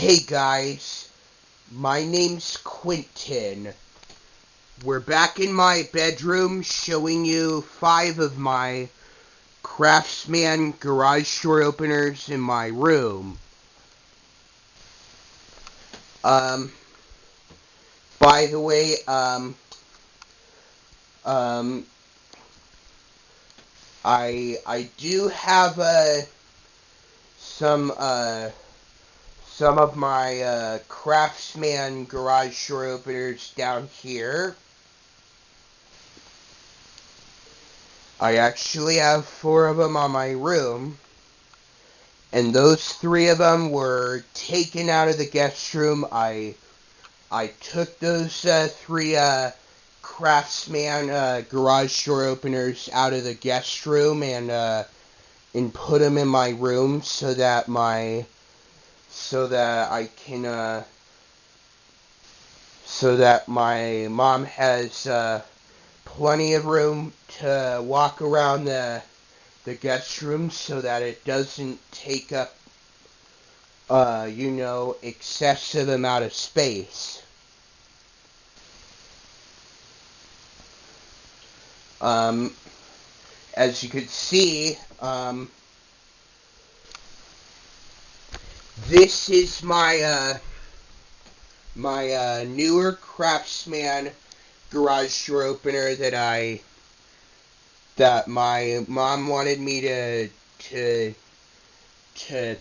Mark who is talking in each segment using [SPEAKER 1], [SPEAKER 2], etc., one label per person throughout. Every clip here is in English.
[SPEAKER 1] Hey guys, my name's Quentin. We're back in my bedroom showing you 5 of my Craftsman garage door openers in my room. Um, by the way, I do have, some, some of my, Craftsman garage door openers down here. I actually have 4 of them on my room, and those 3 of them were taken out of the guest room. I took those 3 Craftsman garage door openers out of the guest room and put them in my room so that my mom has plenty of room to walk around the guest room so that it doesn't take up excessive amount of space. As you can see, this is my newer Craftsman garage door opener that my mom wanted me to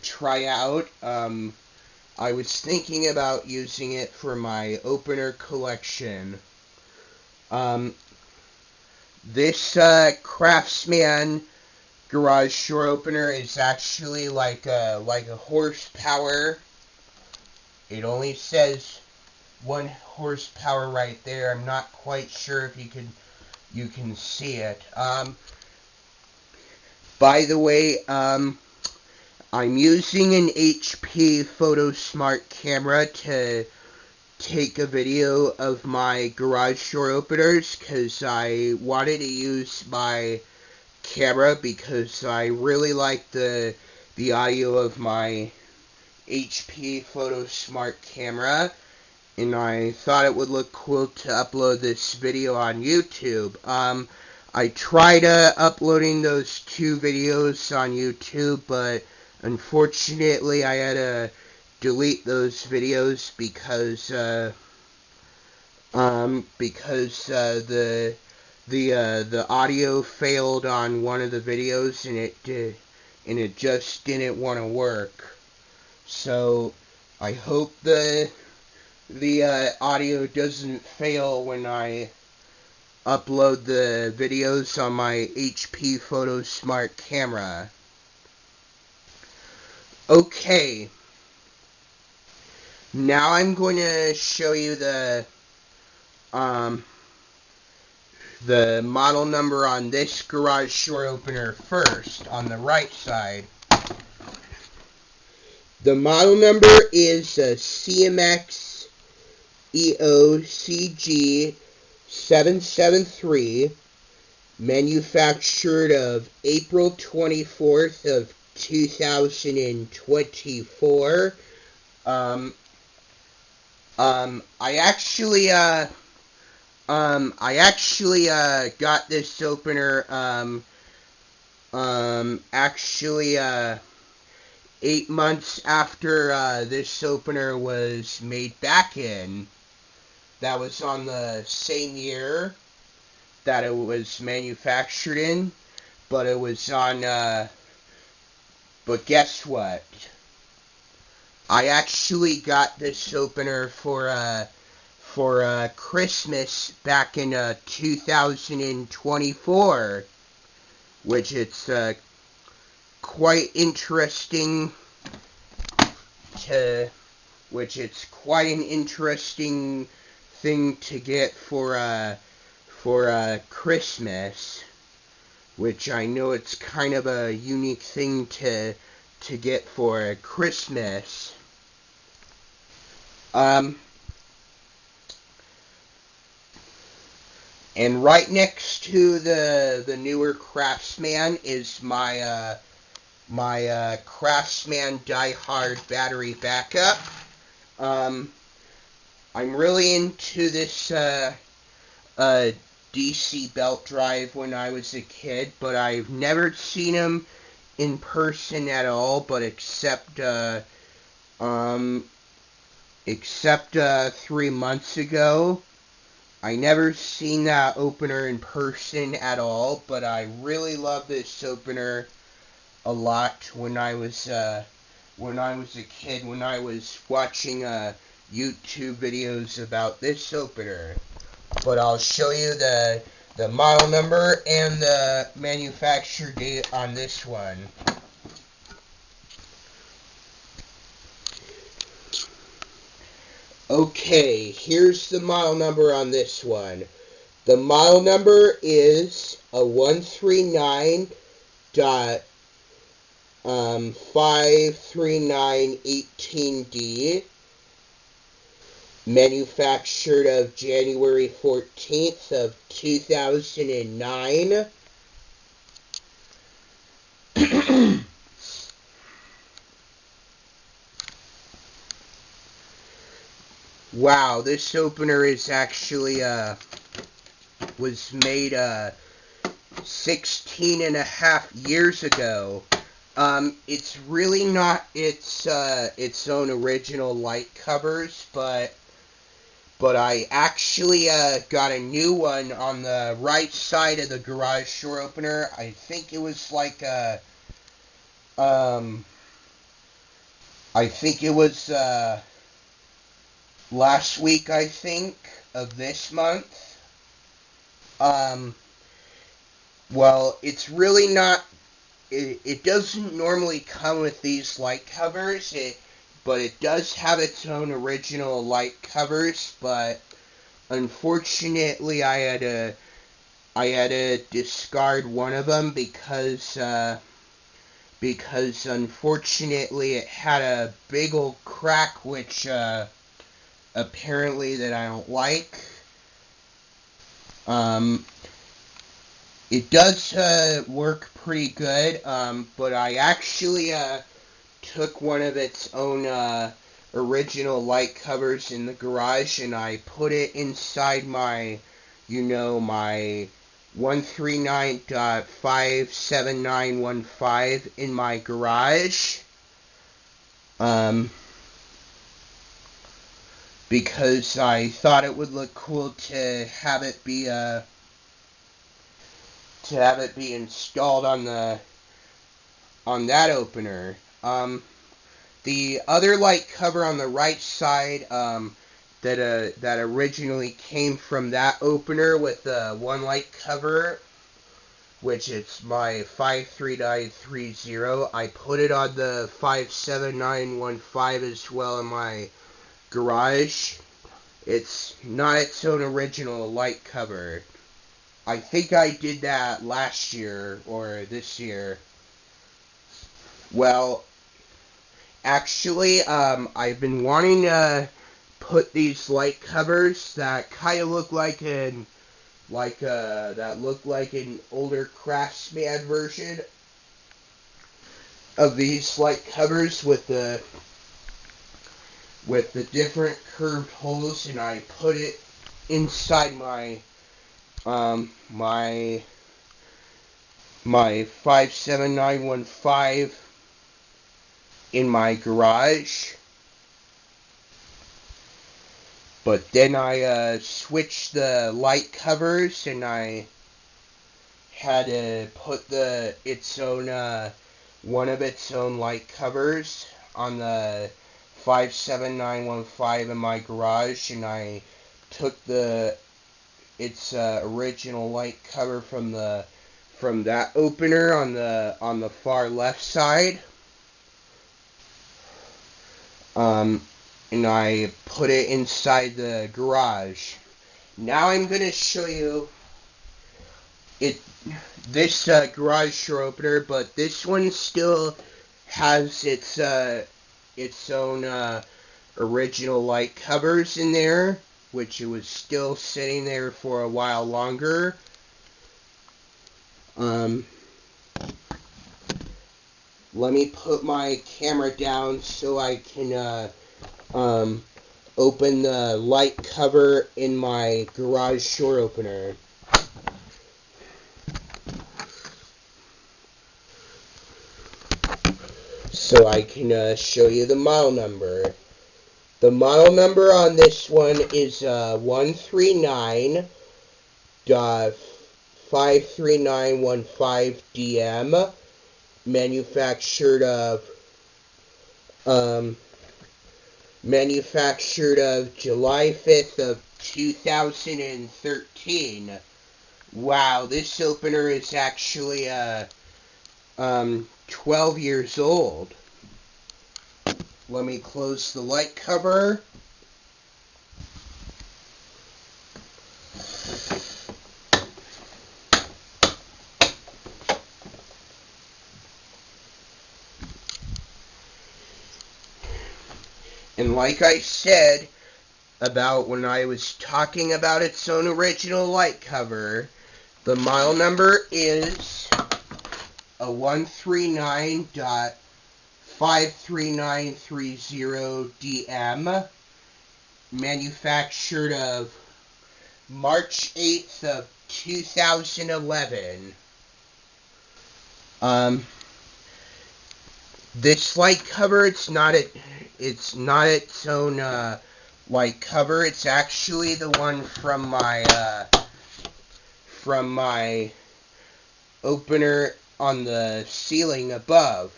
[SPEAKER 1] try out. I was thinking about using it for my opener collection. This Craftsman garage door opener is actually like a horsepower. It only says 1 horsepower right there. I'm not quite sure if you can see it. By the way, I'm using an HP Photosmart camera to take a video of my garage door openers because I wanted to use my camera because I really like the audio of my HP Photosmart camera, and I thought it would look cool to upload this video on YouTube. I tried uploading those 2 videos on YouTube, but unfortunately I had to delete those videos because the audio failed on one of the videos and it just didn't want to work. So I hope the audio doesn't fail when I upload the videos on my HP Photosmart camera. Okay. Now I'm going to show you the model number on this garage door opener first, on the right side. The model number is a CMX EOCG 773, manufactured of April 24th of 2024. I actually got this opener, 8 months after, this opener was made back in. That was on the same year that it was manufactured in, but it was on, but guess what? I actually got this opener for Christmas back in 2024, which it's quite interesting quite an interesting thing to get for Christmas, which I know it's kind of a unique thing to get for Christmas. And right next to the newer Craftsman is my Craftsman Die Hard battery backup. Um, I'm really into this DC belt drive when I was a kid, but I've never seen them in person at all, but um, except 3 months ago. I never seen that opener in person at all, but I really love this opener a lot when I was a kid, when I was watching YouTube videos about this opener. But I'll show you the model number and the manufacture date on this one. Okay, here's the model number on this one. The model number is a 139.53918D, manufactured of January 14th of 2009. Wow, this opener is actually was made 16 and a half years ago. It's really not its own original light covers, but I actually got a new one on the right side of the garage door opener. I think it was like I think it was last week, I think, of this month. Um, well, it's really not. It doesn't normally come with these light covers. But it does have its own original light covers. But unfortunately, I had to discard one of them because unfortunately it had a big old crack, which apparently that I don't like. It does work pretty good, but I actually took one of its own original light covers in the garage and I put it inside my, my 139.57915 in my garage. Because I thought it would look cool to have it be installed on that opener. The other light cover on the right side that originally came from that opener with the one light cover, which it's my 53930. I put it on the 57915 as well in my garage. It's not its own original light cover. I think I did that last year or this year. Well, actually, I've been wanting to put these light covers that kind of look like an older Craftsman version of these light covers with the different curved holes, and I put it inside my my 57915 in my garage. But then I switched the light covers and I had to put one of its own light covers on the 57915 in my garage, and I took its original light cover from that opener on the far left side. And I put it inside the garage. Now I'm going to show you this garage door opener, but this one still has its own original light covers in there, which it was still sitting there for a while longer. Let me put my camera down so I can um, open the light cover in my garage door opener. So I can show you the model number. The model number on this one is 139.53915DM, um, manufactured of July 5th of 2013. Wow, this opener is actually 12 years old. Let me close the light cover. And like I said about when I was talking about its own original light cover, the model number is a 139.53930DM, manufactured of March 8th of 2011. This light cover, it's not its own light cover. It's actually the one from my opener on the ceiling above.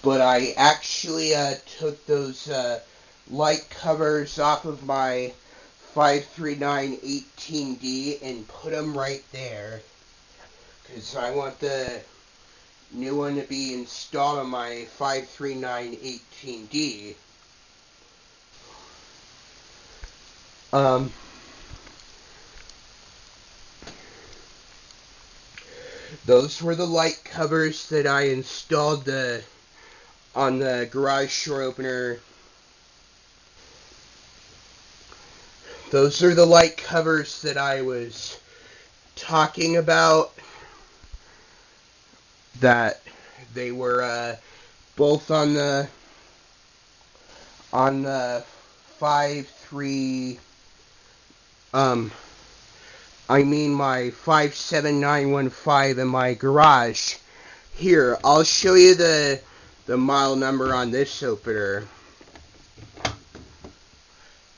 [SPEAKER 1] But I actually took those light covers off of my 53918D and put them right there, because I want the new one to be installed on my 53918D. Those were the light covers that I installed on the garage door opener. Those are the light covers that I was talking about. That they were both on the 5.3 my 57915 in my garage. Here, I'll show you the model number on this opener.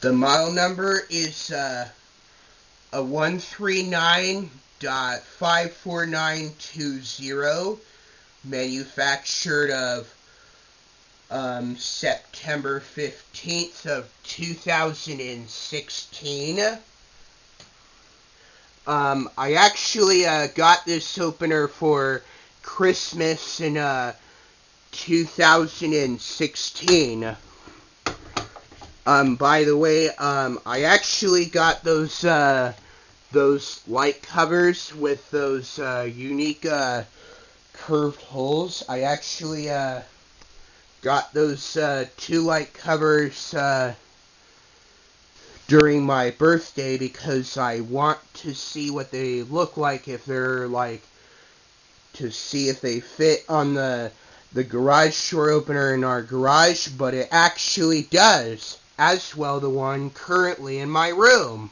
[SPEAKER 1] The model number is a 139.54920, manufactured of September 15th of 2016. I actually got this opener for Christmas in 2016. By the way, I actually got those light covers with those unique curved holes. I actually got those two light covers during my birthday because I want to see what they look like, if they're to see if they fit on the garage door opener in our garage, but it actually does, as well the one currently in my room.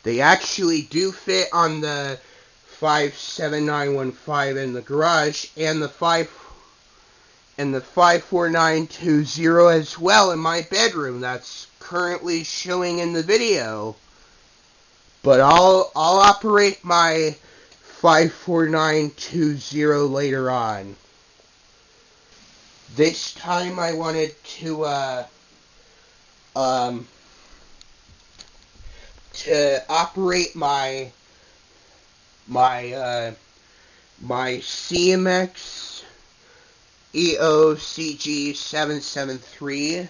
[SPEAKER 1] They actually do fit on the 57915 in the garage, and the 54920 as well in my bedroom. That's currently showing in the video. But I'll operate my 54920 later on. This time I wanted to operate my CMX EOCG773.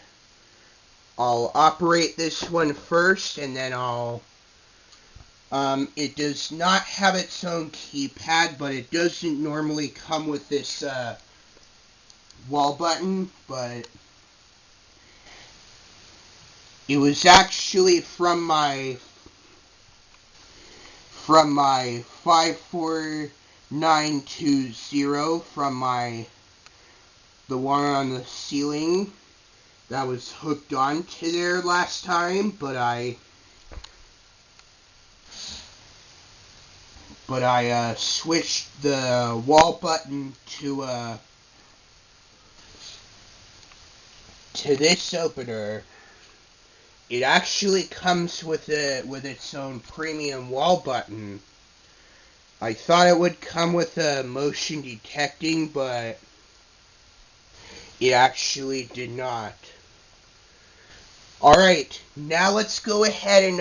[SPEAKER 1] I'll operate this one first, and then it does not have its own keypad, but it doesn't normally come with this wall button, but It was actually from my 54920 from the one on the ceiling that was hooked onto there last time, but I switched the wall button to this opener. It actually comes with its own premium wall button. I thought it would come with a motion detecting, but it actually did not. Alright, now let's go ahead and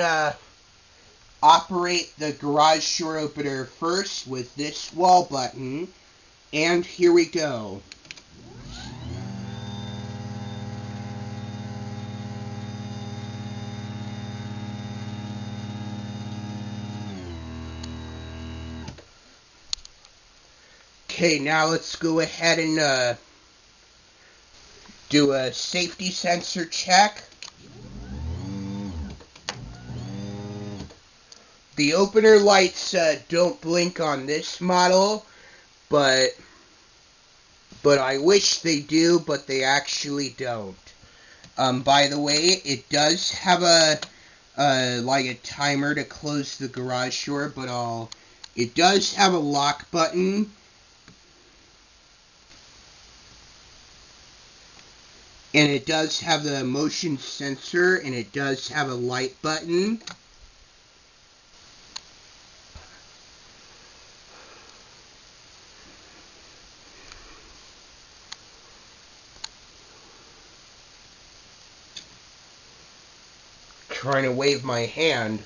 [SPEAKER 1] operate the garage door opener first with this wall button, and here we go. Okay, now let's go ahead and do a safety sensor check. The opener lights don't blink on this model, but I wish they do, but they actually don't. By the way, it does have a timer to close the garage door, but it does have a lock button. And it does have the motion sensor, and it does have a light button. Trying to wave my hand.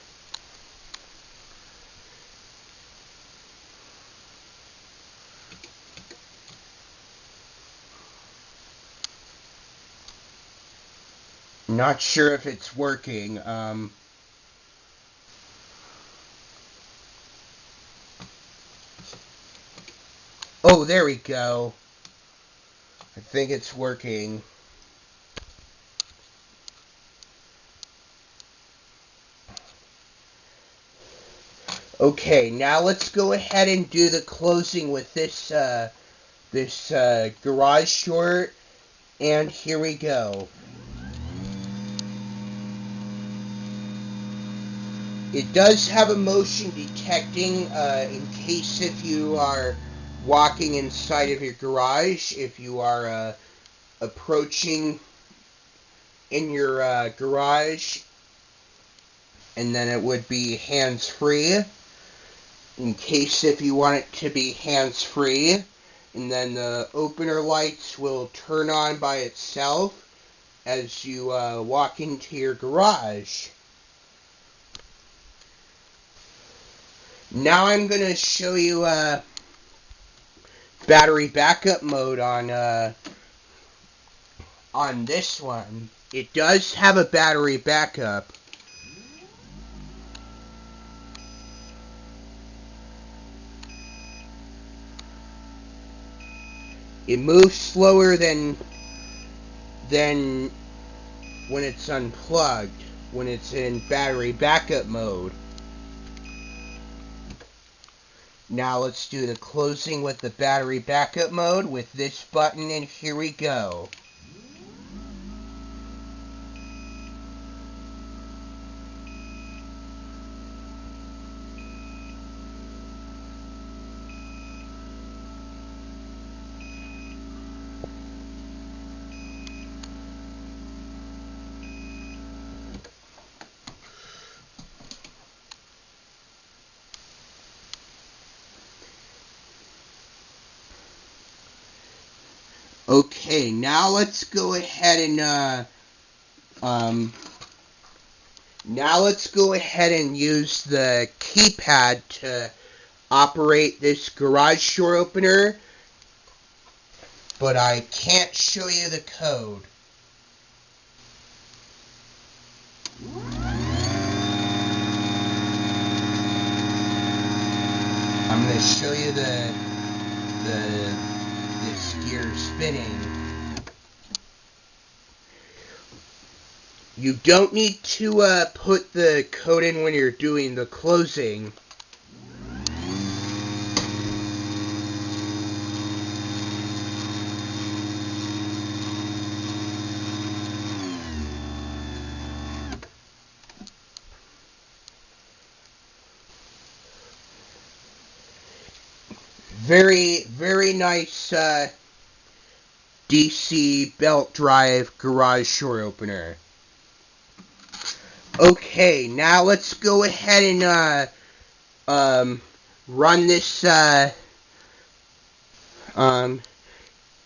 [SPEAKER 1] Not sure if it's working. Oh, there we go. I think it's working. Okay, now let's go ahead and do the closing with this garage door, and here we go. It does have a motion detecting in case if you are walking inside of your garage, if you are approaching in your garage, and then it would be hands-free, in case if you want it to be hands-free, and then the opener lights will turn on by itself as you walk into your garage. Now I'm going to show you battery backup mode on this one. It does have a battery backup. It moves slower than when it's unplugged, when it's in battery backup mode. Now let's do the closing with the battery backup mode with this button, and here we go. Okay, now let's go ahead and use the keypad to operate this garage door opener, but I can't show you the code. I'm going to show you this gear spinning. You don't need to put the code in when you're doing the closing. Very, very nice DC belt drive garage door opener. Okay, now let's go ahead and run this.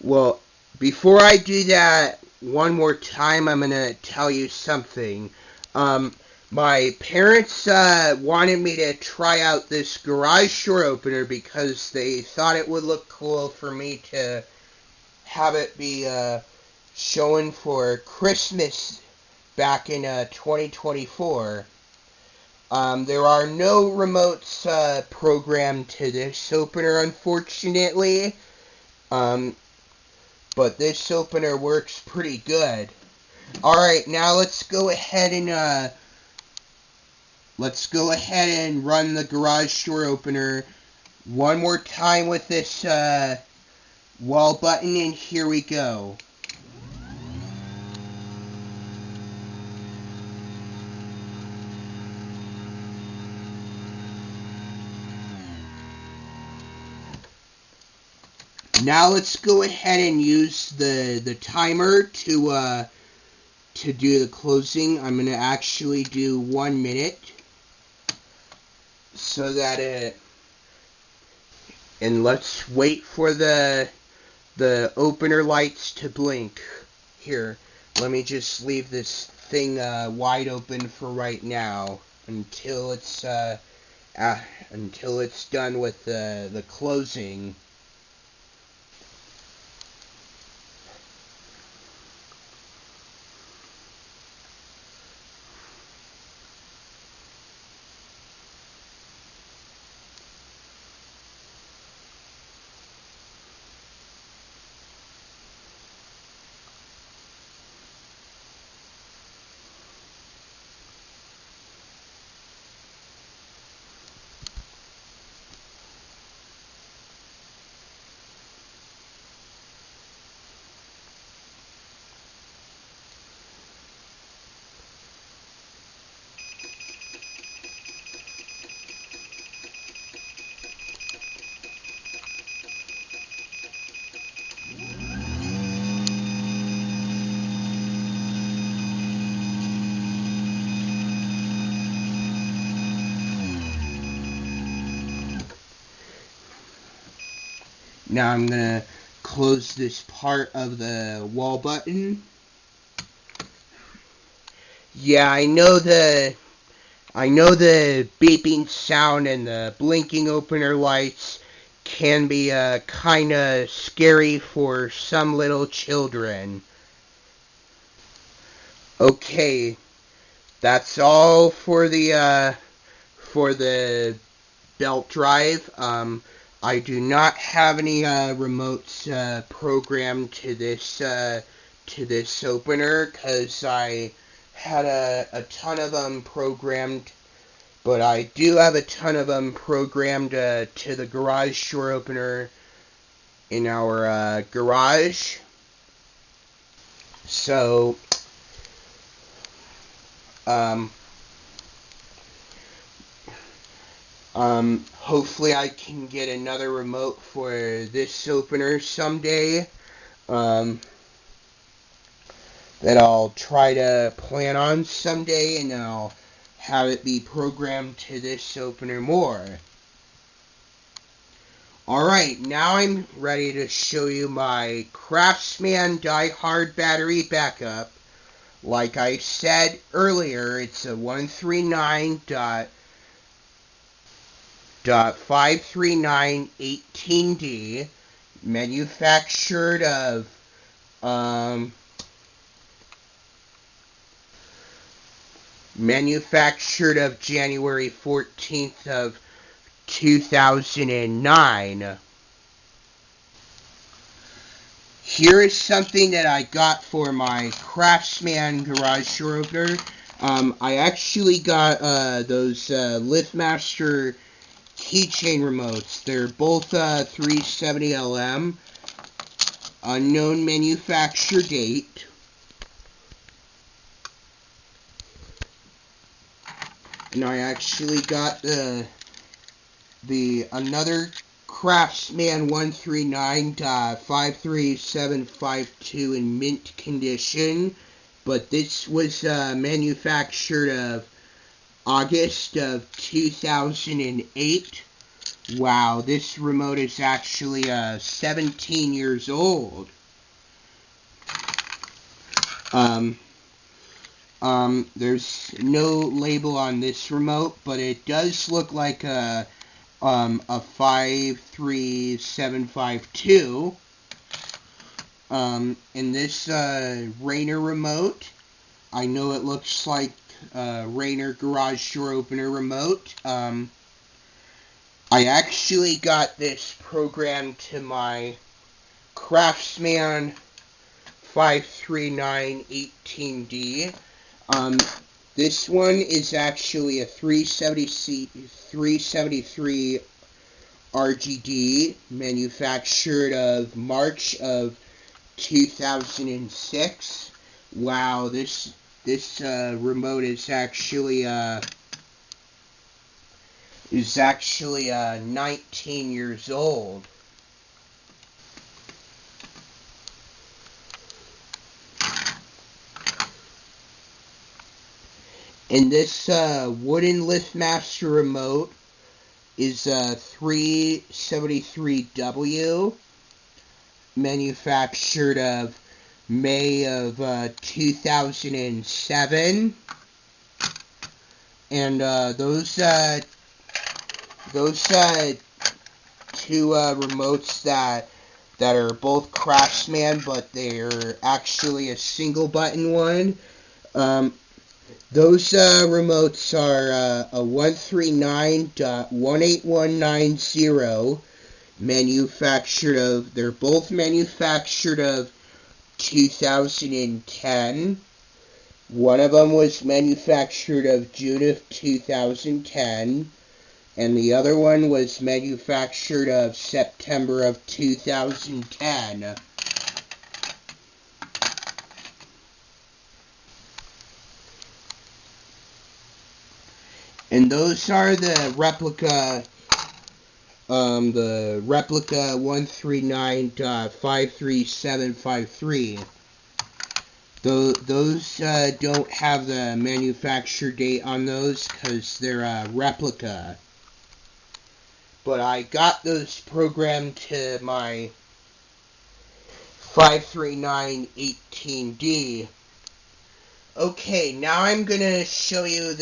[SPEAKER 1] Well, before I do that, one more time, I'm gonna tell you something. My parents wanted me to try out this garage door opener because they thought it would look cool for me to have it be shown for Christmas back in 2024. There are no remotes programmed to this opener, unfortunately. But this opener works pretty good. Alright, now let's go ahead and run the garage door opener one more time with this wall button, and here we go. Now let's go ahead and use the timer to do the closing. I'm gonna actually do 1 minute so that and let's wait for the opener lights to blink. Here, let me just leave this thing wide open for right now until it's done with the closing. Now I'm gonna close this part of the wall button. Yeah, I know the beeping sound and the blinking opener lights can be kinda scary for some little children. Okay, that's all for the belt drive. I do not have any remotes programmed to this opener because I had a ton of them programmed, but I do have a ton of them programmed to the garage door opener in our garage. So hopefully I can get another remote for this opener someday. That I'll try to plan on someday, and I'll have it be programmed to this opener more. Alright, now I'm ready to show you my Craftsman Die Hard battery backup. Like I said earlier, it's a 139.53918D, manufactured of January 14th of 2009. Here is something that I got for my Craftsman garage door opener. I actually got those LiftMaster keychain remotes. They're both 370LM, unknown manufacture date. And I actually got the another Craftsman 139.53752 in mint condition, but this was manufactured of August of 2008. Wow, this remote is actually 17 years old. There's no label on this remote, but it does look like a 53752. In this Rainer remote, I know it looks like Rainer garage door opener remote. I actually got this programmed to my Craftsman 53918D. This one is actually a 373 RGD, manufactured of March of 2006. Wow, this remote is actually 19 years old. And this wooden LiftMaster remote is a 373W, manufactured of May of 2007. And those two remotes that are both Craftsman, but they're actually a single button one. Those remotes are a 139.18190, they're both manufactured of 2010. One of them was manufactured of June of 2010, and the other one was manufactured of September of 2010. And those are the replica 139.53753. Those don't have the manufacture date on those because they're a replica. But I got those programmed to my 53918D. Okay, now I'm gonna show you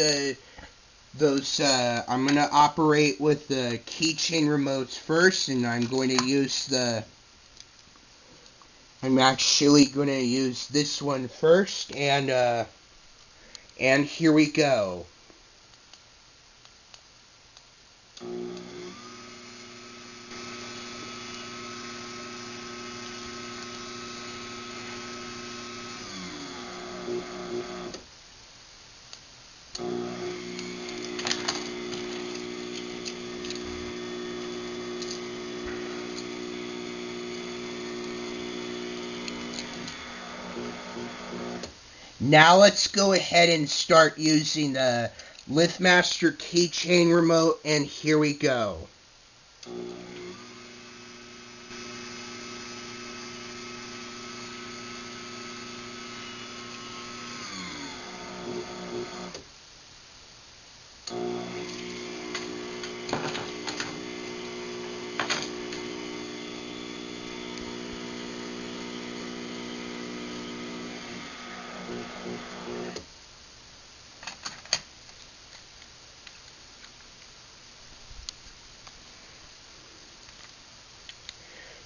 [SPEAKER 1] I'm going to operate with the keychain remotes first, and I'm actually going to use this one first, and here we go. Now let's go ahead and start using the LiftMaster keychain remote, and here we go.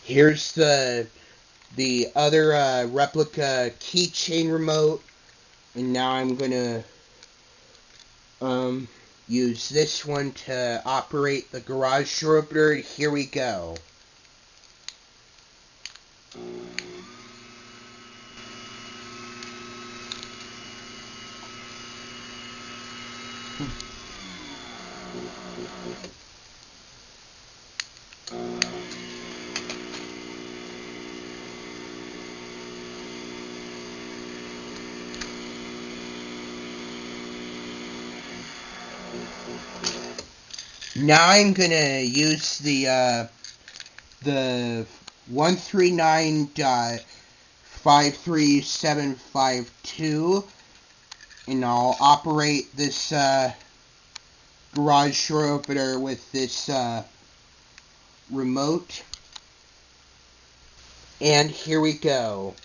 [SPEAKER 1] Here's the other replica keychain remote, and now I'm gonna use this one to operate the garage door opener. Here we go. Now I'm gonna use the 139.53752, and I'll operate this garage door opener with this remote. And here we go.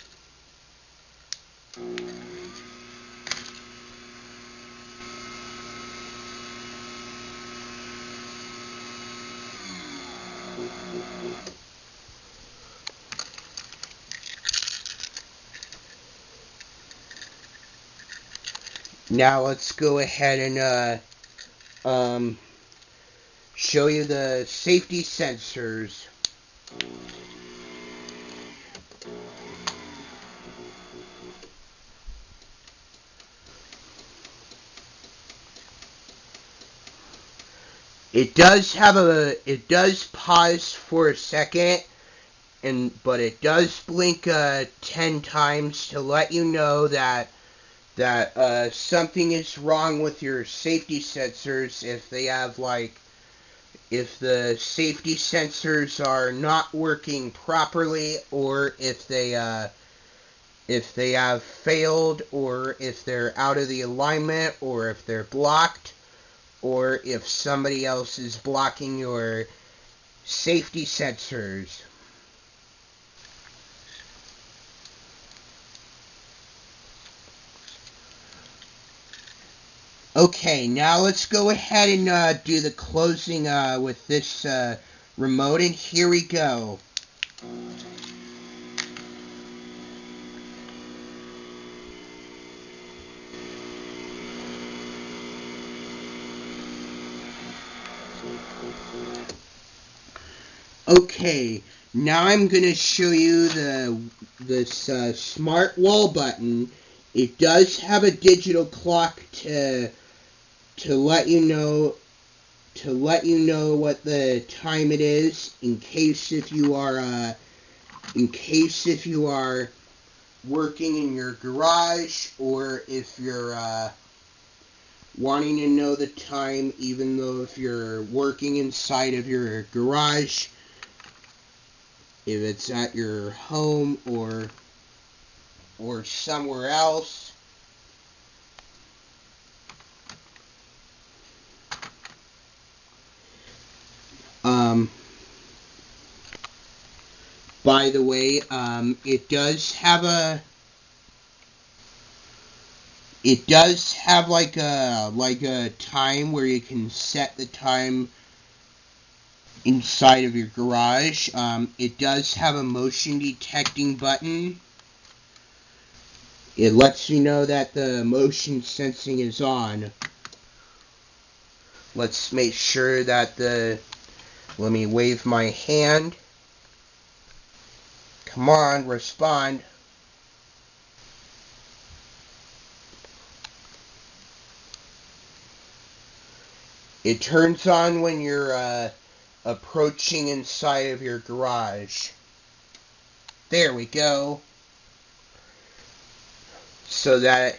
[SPEAKER 1] Now let's go ahead and show you the safety sensors. It does pause for a second, but it does blink 10 times to let you know that something is wrong with your safety sensors. If the safety sensors are not working properly, or if they have failed, or if they're out of the alignment, or if they're blocked, or if somebody else is blocking your safety sensors. Okay, now let's go ahead and do the closing with this remote, and here we go. Okay, now I'm going to show you this smart wall button. It does have a digital clock to let you know what the time it is, in case if you are working in your garage, or if you're wanting to know the time even though if you're working inside of your garage, if it's at your home or somewhere else. By the way, it does have like a time where you can set the time inside of your garage. It does have a motion detecting button. It lets you know that the motion sensing is on. Let's make sure that let me wave my hand. Come on, respond. It turns on when you're approaching inside of your garage. There we go. So that,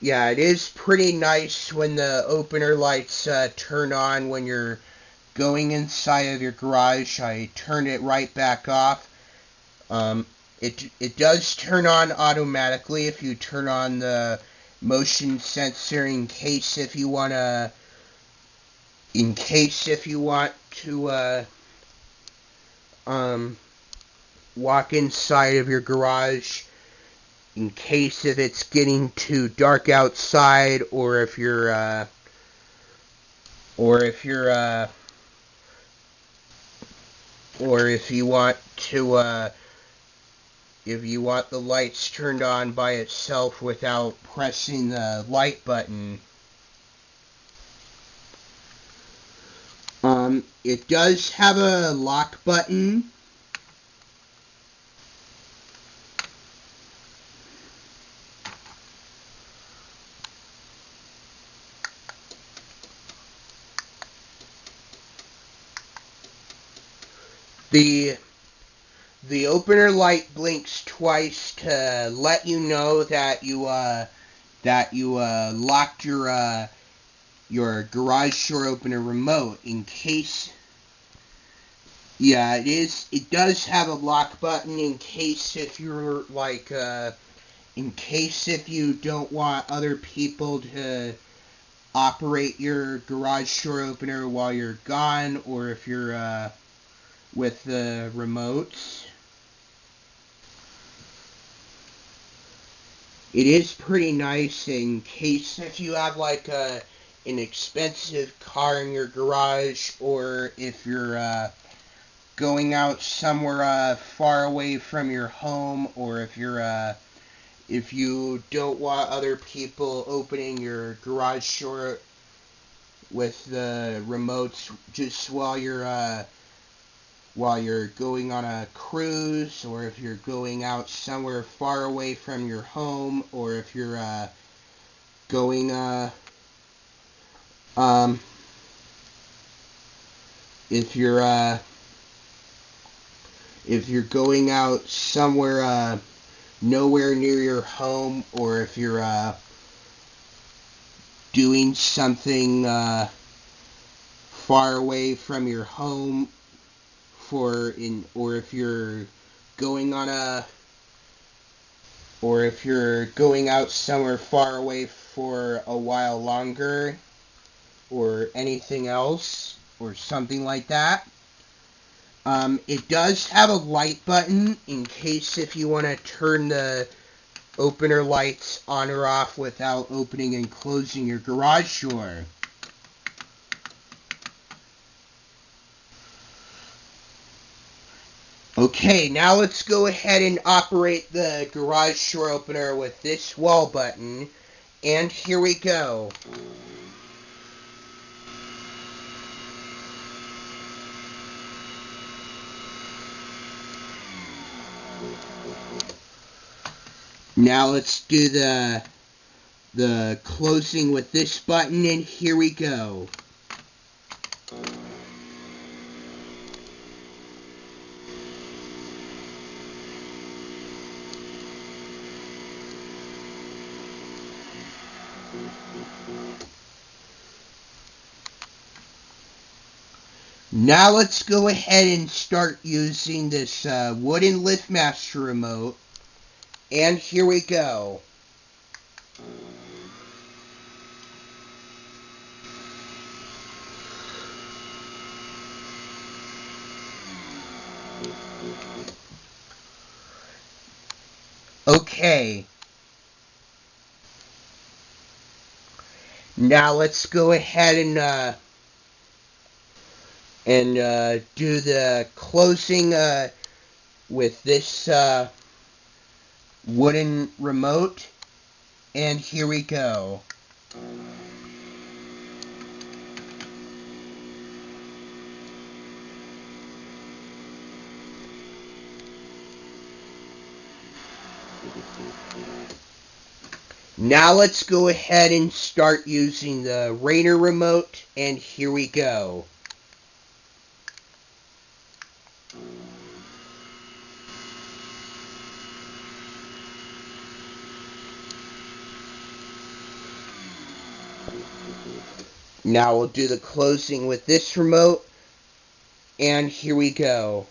[SPEAKER 1] yeah, it is pretty nice when the opener lights turn on when you're going inside of your garage. I turned it right back off. It does turn on automatically if you turn on the motion sensor, in case if you want to walk inside of your garage, in case if it's getting too dark outside, or if you're or if you want to if you want the lights turned on by itself without pressing the light button. It does have a lock button. The the opener light blinks twice to let you know that you locked your garage door opener remote. In case, yeah, it does have a lock button in case if you're like in case if you don't want other people to operate your garage door opener while you're gone, or if you're with the remotes. It is pretty nice in case if you have like an expensive car in your garage, or if you're going out somewhere far away from your home, or if you don't want other people opening your garage door with the remotes just while you're going on a cruise, or if you're going out somewhere far away from your home, or if you're going if you're going out somewhere nowhere near your home, or if you're doing something far away from your home, or if you're going out somewhere far away for a while longer, or anything else, or something like that. It does have a light button in case if you want to turn the opener lights on or off without opening and closing your garage door. Okay, now let's go ahead and operate the garage door opener with this wall button, and here we go. Now let's do the closing with this button, and here we go. Now let's go ahead and start using this wooden LiftMaster remote, and here we go. Okay. Now let's go ahead and do the closing with this wooden remote, and here we go. Now let's go ahead and start using the Rainer remote, and here we go. Now we'll do the closing with this remote, and here we go.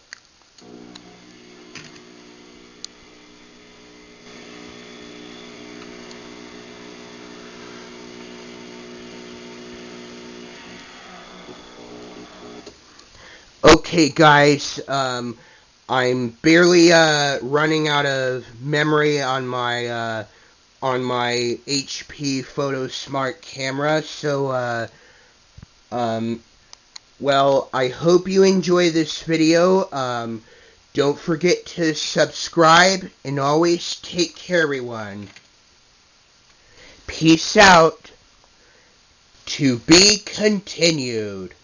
[SPEAKER 1] Okay guys, I'm barely running out of memory on my HP Photosmart camera, so well, I hope you enjoy this video. Don't forget to subscribe, and always take care, everyone. Peace out. To be continued.